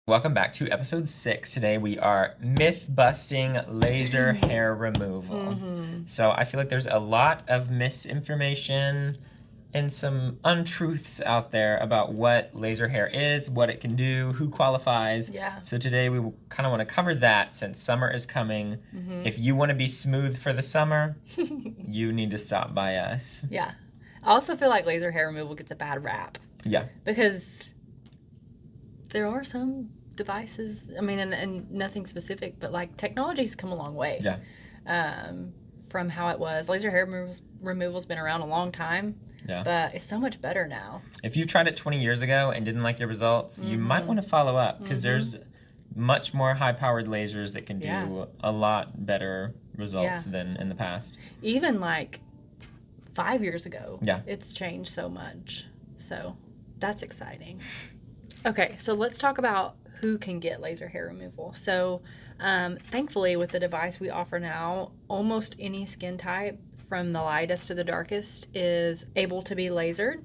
Welcome back to episode 6. Today we are myth busting laser hair removal. So I feel like there's a lot of misinformation and some untruths out there about what laser hair is, what it can do, who qualifies. Yeah. So today we kind of want to cover that since summer is coming. If you want to be smooth for the summer, you need to stop by us. Yeah. I also feel like laser hair removal gets a bad rap Yeah. because there are some devices, I mean, and nothing specific, but like technology's come a long way. Yeah. From how it was. Laser hair removal's been around a long time, Yeah. but it's so much better now. If you tried it 20 years ago and didn't like the results, you might want to follow up because there's much more high-powered lasers that can do a lot better results than in the past. Even like 5 years ago, Yeah. it's changed so much. So that's exciting. Okay, so let's talk about who can get laser hair removal. So thankfully with the device we offer now, almost any skin type from the lightest to the darkest is able to be lasered.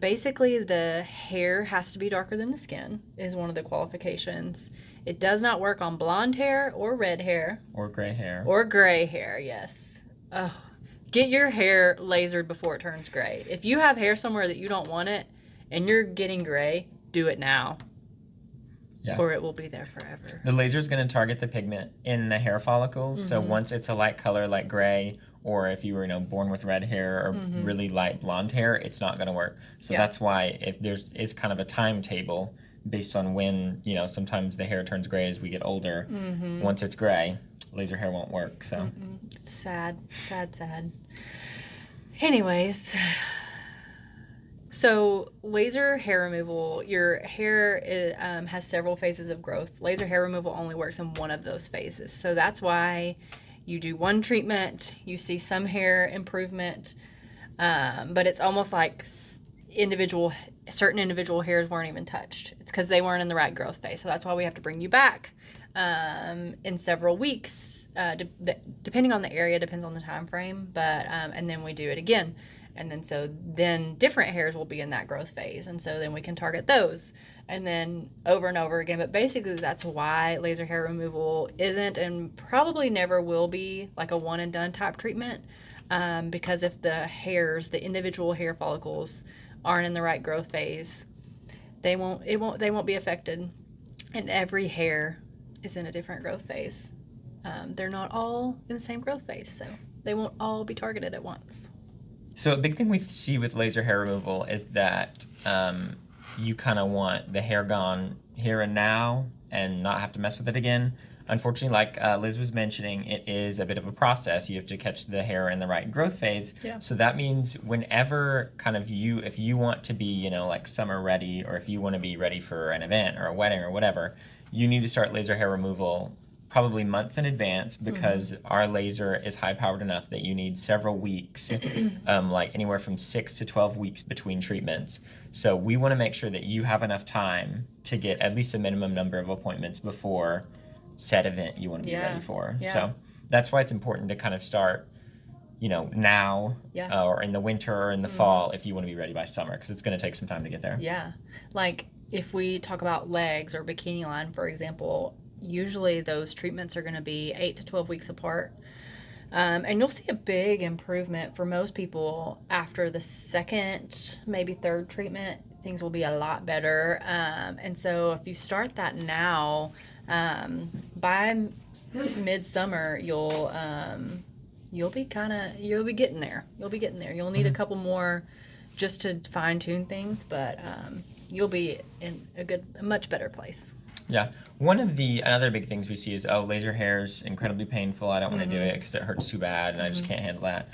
Basically the hair has to be darker than the skin is one of the qualifications. It does not work on blonde hair or red hair. Or gray hair. Or gray hair, yes. Oh, get your hair lasered before it turns gray. If you have hair somewhere that you don't want it and you're getting gray, do it now. Yeah. Or it will be there forever. The laser is going to target the pigment in the hair follicles. So once it's a light color like gray, or if you were born with red hair or really light blonde hair, it's not going to work. So that's why if is kind of a timetable based on when sometimes the hair turns gray as we get older. Once it's gray, laser hair won't work. So it's sad. Anyways. So laser hair removal, your hair has several phases of growth. Laser hair removal only works in one of those phases. So that's why you do one treatment, you see some hair improvement, but it's almost like certain individual hairs weren't even touched. It's because they weren't in the right growth phase. So that's why we have to bring you back in several weeks, depending on the area, depends on the time frame, but and then we do it again. And then different hairs will be in that growth phase. And so then we can target those and then over and over again. But basically that's why laser hair removal isn't and probably never will be like a one and done type treatment. Because if the individual hair follicles aren't in the right growth phase, they won't be affected. And every hair is in a different growth phase. They're not all in the same growth phase, so they won't all be targeted at once. So a big thing we see with laser hair removal is that you kind of want the hair gone here and now and not have to mess with it again. Unfortunately, like Liz was mentioning, it is a bit of a process. You have to catch the hair in the right growth phase. Yeah. So that means whenever if you want to be, like summer ready, or if you want to be ready for an event or a wedding or whatever, you need to start laser hair removal probably months in advance because our laser is high powered enough that you need several weeks, like anywhere from 6 to 12 weeks between treatments. So we want to make sure that you have enough time to get at least a minimum number of appointments before said event you want to be ready for. Yeah. So that's why it's important to kind of start, now or in the winter or in the fall if you want to be ready by summer, because it's going to take some time to get there. Yeah. Like if we talk about legs or bikini line, for example, usually those treatments are going to be 8 to 12 weeks apart. And you'll see a big improvement for most people after the second, maybe third treatment. Things will be a lot better. And so if you start that now, by midsummer, you'll be getting there. You'll need a couple more just to fine tune things, but you'll be in a much better place. Yeah. One of the another big things we see is, laser hair is incredibly painful. I don't want to do it because it hurts too bad and I just can't handle that.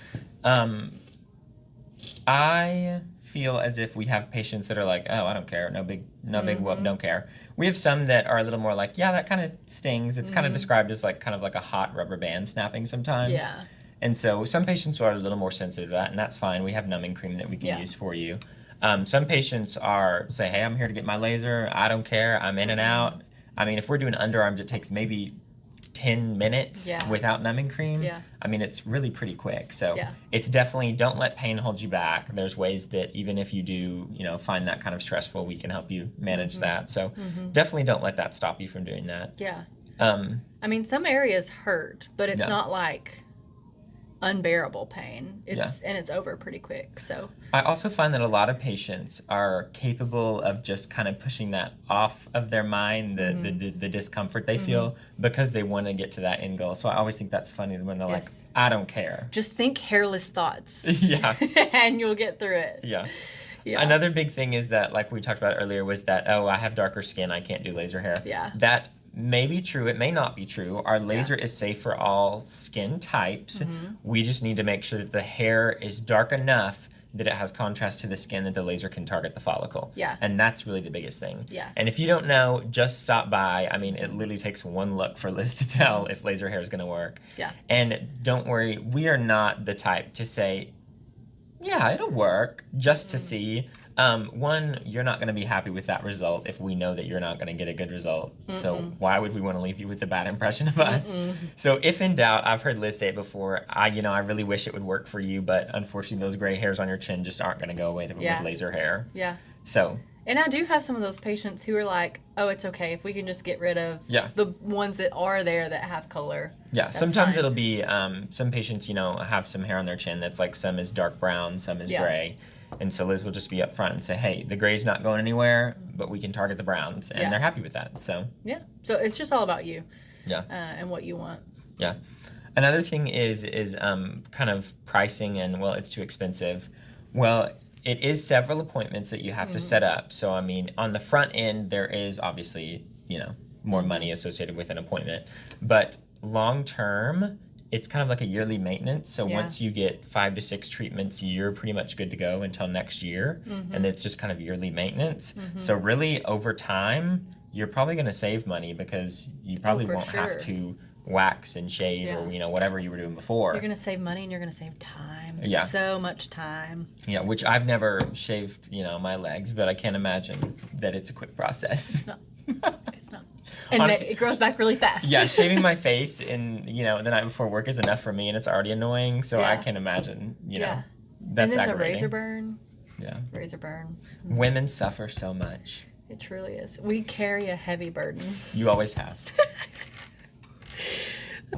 I feel as if we have patients that are like, oh, I don't care. No big whoop, don't care. We have some that are a little more like, yeah, that kind of stings. It's kind of described as like a hot rubber band snapping sometimes. Yeah. And so some patients are a little more sensitive to that, and that's fine. We have numbing cream that we can use for you. Some patients say, hey, I'm here to get my laser. I don't care. I'm in and out. I mean, if we're doing underarms, it takes maybe 10 minutes Yeah. without numbing cream, Yeah. I mean, it's really pretty quick. So Yeah. it's definitely, don't let pain hold you back. There's ways that even if you do, find that kind of stressful, we can help you manage that. So definitely don't let that stop you from doing that. Yeah. Um, I mean, some areas hurt, but it's Yeah. not like unbearable pain. And it's over pretty quick. So I also find that a lot of patients are capable of just kind of pushing that off of their mind, the discomfort they feel, because they want to get to that end goal. So I always think that's funny when they're Yes. like, I don't care. just think hairless thoughts Yeah. and you'll get through it. Yeah. Yeah. Another big thing is that, like we talked about earlier, was that, oh, I have darker skin, I can't do laser hair. Yeah. That may be true, it may not be true. Our laser is safe for all skin types. We just need to make sure that the hair is dark enough that it has contrast to the skin that the laser can target the follicle. Yeah. And that's really the biggest thing. Yeah. And if you don't know, just stop by. I mean, it literally takes one look for Liz to tell if laser hair is going to work. Yeah. And don't worry, we are not the type to say, yeah, it'll work, just to see. One, you're not going to be happy with that result if we know that you're not going to get a good result. So why would we want to leave you with a bad impression of us? So if in doubt, I've heard Liz say it before, I really wish it would work for you, but unfortunately those gray hairs on your chin just aren't going to go away with laser hair. Yeah. So And I do have some of those patients who are like, oh, it's okay if we can just get rid of the ones that are there that have color. yeah, That's sometimes fine. it'll be, some patients, have some hair on their chin that's like some is dark brown, some is Yeah. gray. And so Liz will just be upfront and say, hey, the gray's not going anywhere, but we can target the browns. And Yeah. they're happy with that. So, Yeah. So it's just all about you yeah. and what you want. Yeah. Another thing is kind of pricing and, well, it's too expensive. Well, it is several appointments that you have to set up. So, I mean, on the front end, there is obviously, more money associated with an appointment. But long term, it's kind of like a yearly maintenance. So Yeah. once you get 5 to 6 treatments, you're pretty much good to go until next year. And it's just kind of yearly maintenance. So really, over time, you're probably going to save money because you probably for won't sure. have to wax and shave or whatever you were doing before. You're going to save money and you're going to save time. Yeah. So much time. Yeah, which I've never shaved, my legs, but I can't imagine that it's a quick process. It's not. It's not. And Honestly, it grows back really fast. Yeah, shaving my face in, the night before work is enough for me, and it's already annoying, so I Yeah. can't imagine, Yeah. that's and then aggravating. the razor burn. Yeah. Razor burn. Women suffer so much. It truly is. We carry a heavy burden. You always have.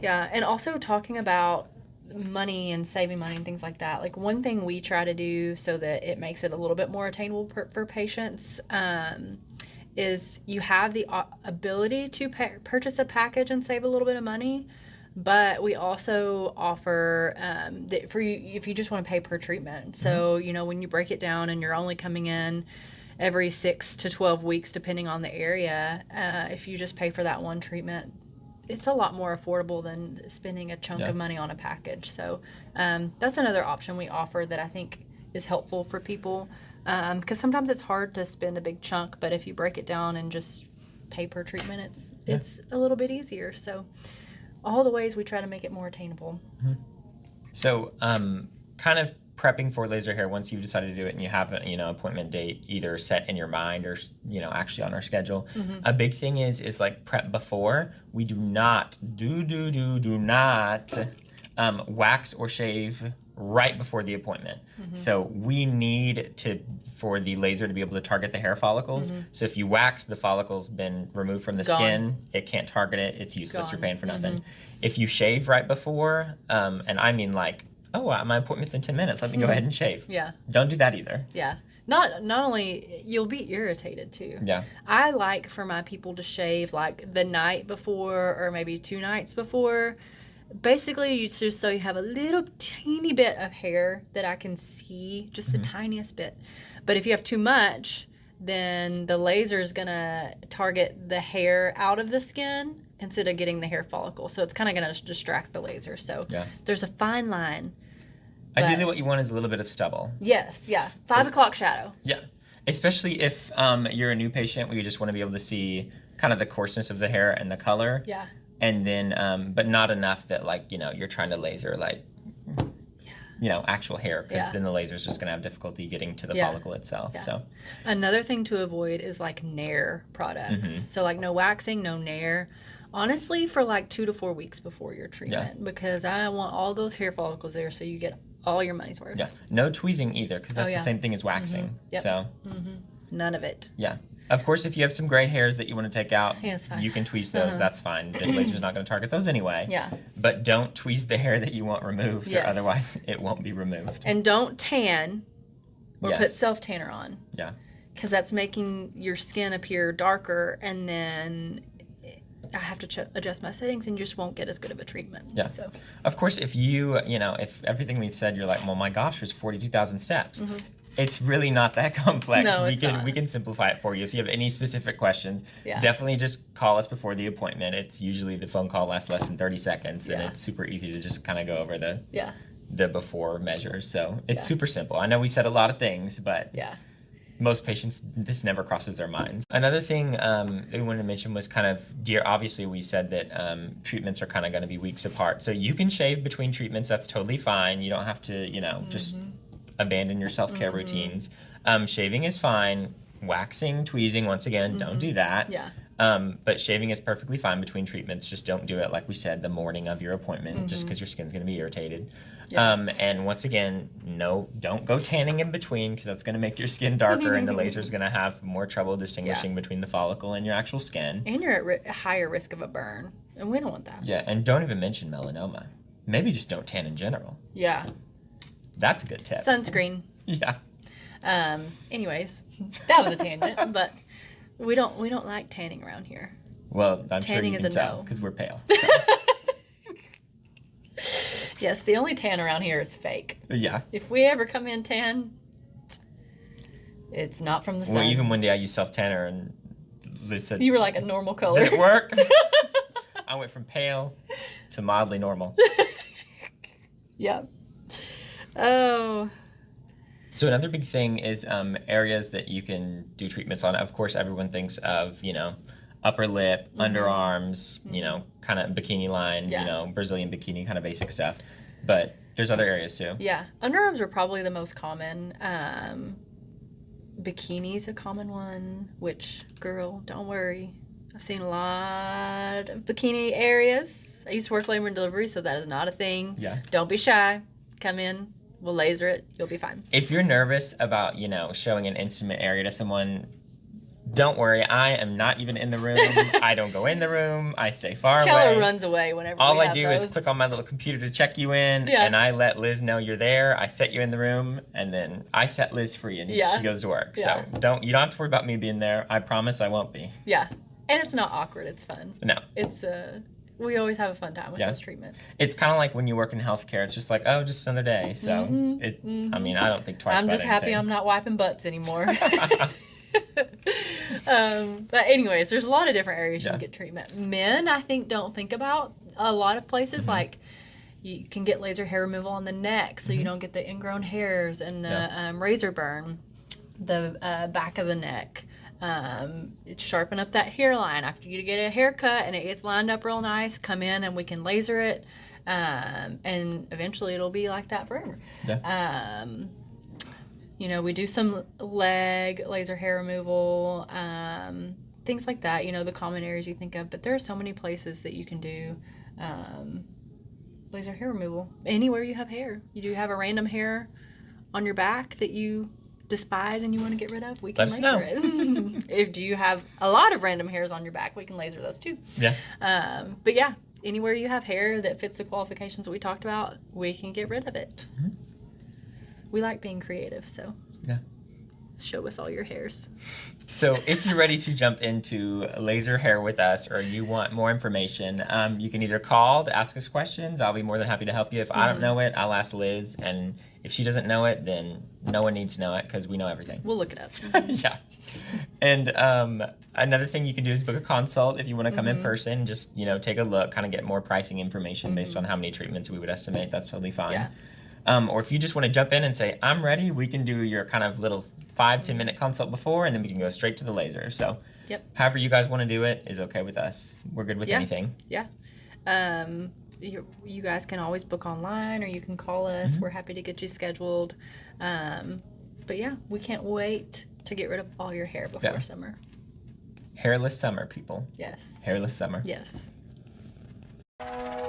Yeah, and also talking about money and saving money and things like that. Like one thing we try to do so that it makes it a little bit more attainable for patients is you have the ability to purchase a package and save a little bit of money, but we also offer that for you if you just want to pay per treatment. So when you break it down and you're only coming in every 6 to 12 weeks depending on the area, if you just pay for that one treatment, it's a lot more affordable than spending a chunk of money on a package. So that's another option we offer that I think is helpful for people, because sometimes it's hard to spend a big chunk, but if you break it down and just pay per treatment, it's a little bit easier. So all the ways we try to make it more attainable. So, kind of prepping for laser hair, once you've decided to do it and you have an appointment date either set in your mind or actually on our schedule, a big thing is like prep before. We do not wax or shave right before the appointment. So we need for the laser to be able to target the hair follicles. So if you wax, the follicle's been removed from the skin, it can't target it, it's useless, you're paying for nothing. If you shave right before, and I mean like, oh, my appointment's in 10 minutes, let me go ahead and shave. Yeah. Don't do that either. Yeah. Not only, you'll be irritated too. Yeah. I like for my people to shave like the night before or maybe 2 nights before. Basically, you just so you have a little teeny bit of hair that I can see, just the tiniest bit. But if you have too much, then the laser is going to target the hair out of the skin instead of getting the hair follicle. So it's kind of going to distract the laser. So there's a fine line. Ideally, what you want is a little bit of stubble. Yes, yeah. 5 o'clock shadow. Yeah. Especially if you're a new patient where you just want to be able to see kind of the coarseness of the hair and the color. Yeah. And then, but not enough that you're trying to laser actual hair, because then the laser's just going to have difficulty getting to the follicle itself. Yeah. So another thing to avoid is like Nair products. So like no waxing, no Nair. Honestly, for like 2 to 4 weeks before your treatment, because I want all those hair follicles there so you get all your money's worth. Yeah. No tweezing either, because that's yeah. the same thing as waxing. Yep. So, None of it. yeah. Of course, if you have some gray hairs that you want to take out, Yeah, it's fine. you can tweeze those. That's fine. The laser's not going to target those anyway. Yeah. But don't tweeze the hair that you want removed, or Yes. otherwise it won't be removed. And don't tan or put Yes. self-tanner on. Yeah. Because that's making your skin appear darker, and then I have to adjust my settings, and you just won't get as good of a treatment. Yeah. So Of course, if if everything we've said, you're like, well, my gosh, there's 42,000 steps. It's really not that complex. No, we it's can not. we can simplify it for you. If you have any specific questions, Yeah. definitely just call us before the appointment. It's usually the phone call lasts less than 30 seconds, and Yeah. it's super easy to just kind of go over yeah, the before measures. So it's Yeah. super simple. I know we said a lot of things, but yeah, most patients, this never crosses their minds. Another thing that we wanted to mention was kind of, obviously we said that treatments are kind of going to be weeks apart. So you can shave between treatments. That's totally fine. You don't have to, just abandon your self-care routines. Shaving is fine. Waxing, tweezing, once again, don't do that. yeah, But shaving is perfectly fine between treatments. Just don't do it, like we said, the morning of your appointment, just because your skin's going to be irritated. Yeah. And once again, don't go tanning in between, because that's going to make your skin darker, and the laser's going to have more trouble distinguishing between the follicle and your actual skin. and you're at higher risk of a burn, and we don't want that. Yeah, and don't even mention melanoma. Maybe just don't tan in general. Yeah, That's a good tip. sunscreen. Yeah. Anyways, that was a tangent, but we don't like tanning around here. Well, I'm sure Tanning you is can a tell, no. because we're pale. Yes, the only tan around here is fake. Yeah. If we ever come in tan, it's not from the sun. Well, even one day I used self-tanner, and Liz said, You were like a normal color. did it work? I went from pale to mildly normal. Yeah. Oh. So another big thing is areas that you can do treatments on. Of course, everyone thinks of, upper lip, underarms, kind of bikini line, Yeah. Brazilian bikini, kind of basic stuff. But there's other areas too. Yeah. Underarms are probably the most common. Bikini's a common one, which, girl, don't worry. I've seen a lot of bikini areas. I used to work labor and delivery, so that is not a thing. Yeah. Don't be shy. Come in. We'll laser it. You'll be fine. If you're nervous about, showing an intimate area to someone, don't worry. I am not even in the room. I don't go in the room. I stay far Keller away. runs away whenever All we I have do those. is click on my little computer to check you in, Yeah. and I let Liz know you're there. I set you in the room, and then I set Liz free, and Yeah. she goes to work. Yeah. So you don't have to worry about me being there. I promise I won't be. Yeah. And it's not awkward. It's fun. No. It's we always have a fun time with Yeah. those treatments. It's kind of like when you work in healthcare. It's just like, oh, just another day. So I mean, I don't think twice I'm about just happy anything. I'm not wiping butts anymore. But anyways, there's a lot of different areas you Yeah. can get treatment. Men, I think, don't think about a lot of places. Mm-hmm. Like you can get laser hair removal on the neck, so you don't get the ingrown hairs and the Yeah. razor burn, the back of the neck. Sharpen up that hairline after you get a haircut and it gets lined up real nice. Come in and we can laser it, and eventually it'll be like that forever. Yeah. We do some leg laser hair removal, things like that. The common areas you think of, but there are so many places that you can do laser hair removal. Anywhere you have hair, you do have a random hair on your back that you despise and you want to get rid of, we can Let us laser know. it. If you have a lot of random hairs on your back, we can laser those too. Yeah. But yeah, anywhere you have hair that fits the qualifications that we talked about, we can get rid of it. We like being creative, so Yeah. show us all your hairs. So if you're ready to jump into laser hair with us, or you want more information, you can either call to ask us questions. I'll be more than happy to help you. If I don't know it, I'll ask Liz. And if she doesn't know it, then no one needs to know it, because we know everything. We'll look it up. Yeah. And another thing you can do is book a consult if you want to come in person. Just, take a look, kind of get more pricing information based on how many treatments we would estimate. That's totally fine. Yeah. Or if you just want to jump in and say, I'm ready, we can do your kind of little 5-10 minute consult before, and then we can go straight to the laser. So Yep. however you guys want to do it is okay with us. We're good with Yeah. anything. Yeah. You guys can always book online, or you can call us. We're happy to get you scheduled. But yeah, we can't wait to get rid of all your hair before Yeah. summer. Hairless summer, people. Yes. Hairless summer. Yes. Bye.